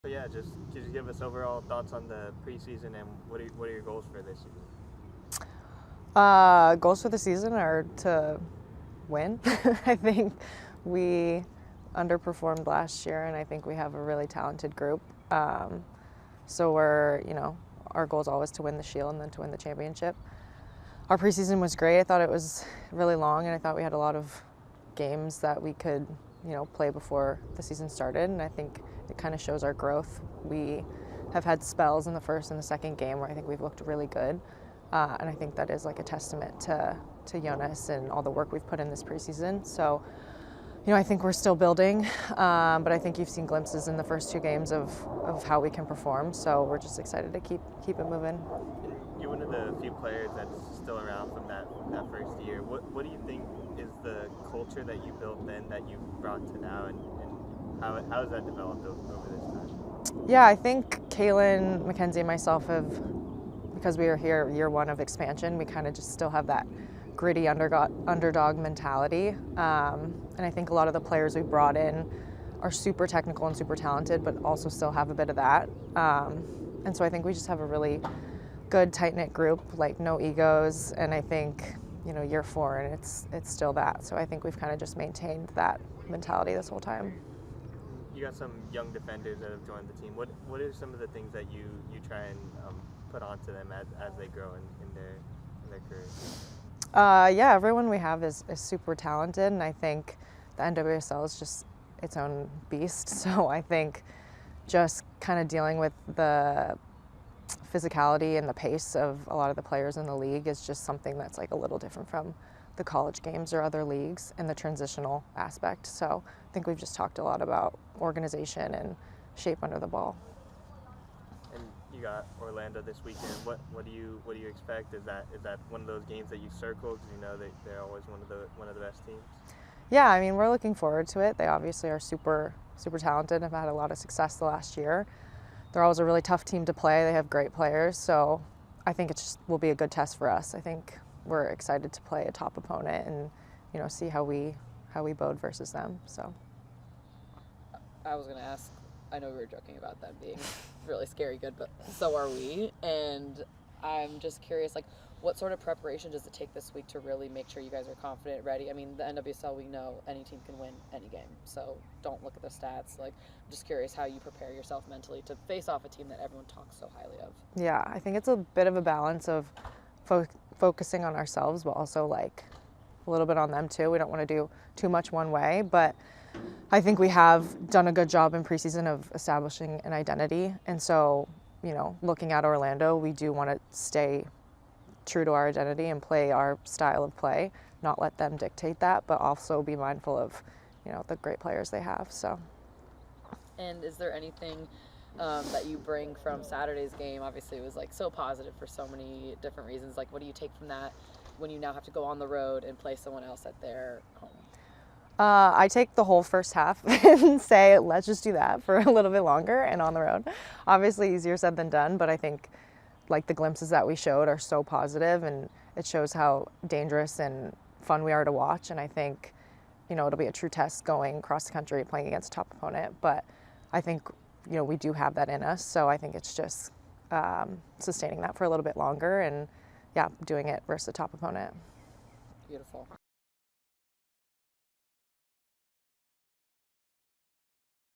So yeah, just could you give us overall thoughts on the preseason and what are your goals for this season? Goals for the season are to win. I think we underperformed last year, and I think we have a really talented group. So our goal is always to win the Shield and then to win the championship. Our preseason was great. I thought it was really long, and I thought we had a lot of games that we could, play before the season started, and I think it kind of shows our growth. We have had spells in the first and the second game where I think we've looked really good, and I think that is like a testament to Jonas and all the work we've put in this preseason. So, I think we're still building, but I think you've seen glimpses in the first two games of how we can perform. So we're just excited to keep it moving. You're one of the few players that's still around from that first year. What do you think is the culture that you built then that you brought to now, and how has that developed over this time? Yeah, I think Kaylin, Mackenzie, and myself have, because we were here year one of expansion, we kind of just still have that gritty underdog mentality. And I think a lot of the players we brought in are super technical and super talented, but also still have a bit of that. And so I think we just have a really good, tight-knit group, like no egos. And I think, year four, and it's still that. So I think we've kind of just maintained that mentality this whole time. You got some young defenders that have joined the team. What are some of the things that you try and put onto them as they grow in their careers? Yeah, everyone we have is super talented, and I think the NWSL is just its own beast. So I think just kind of dealing with the physicality and the pace of a lot of the players in the league is just something that's like a little different from the college games or other leagues, and the transitional aspect. So I think we've just talked a lot about organization and shape under the ball. And you got Orlando this weekend. What do you expect? Is that one of those games that you circled? Because you know they're always one of the best teams. Yeah, I mean, we're looking forward to it. They obviously are super talented. Have had a lot of success the last year. They're always a really tough team to play. They have great players, so I think it will be a good test for us. I think we're excited to play a top opponent and see how we bode versus them. So I was going to ask, I know we were joking about them being really scary good, but so are we. And I'm just curious, what sort of preparation does it take this week to really make sure you guys are confident, ready? I mean, the NWSL, we know any team can win any game, so don't look at the stats. I'm just curious how you prepare yourself mentally to face off a team that everyone talks so highly of. Yeah, I think it's a bit of a balance of focusing on ourselves, but also a little bit on them too. We don't want to do too much one way, but I think we have done a good job in preseason of establishing an identity. And so, looking at Orlando, we do want to stay true to our identity and play our style of play, not let them dictate that, but also be mindful of, the great players they have. So. And is there anything that you bring from Saturday's game? Obviously, it was so positive for so many different reasons. What do you take from that when you now have to go on the road and play someone else at their home? I take the whole first half and say, let's just do that for a little bit longer and on the road. Obviously, easier said than done, but I think the glimpses that we showed are so positive, and it shows how dangerous and fun we are to watch. And I think, it'll be a true test going across the country playing against a top opponent. But I think, we do have that in us. So I think it's just sustaining that for a little bit longer and, yeah, doing it versus a top opponent. Beautiful.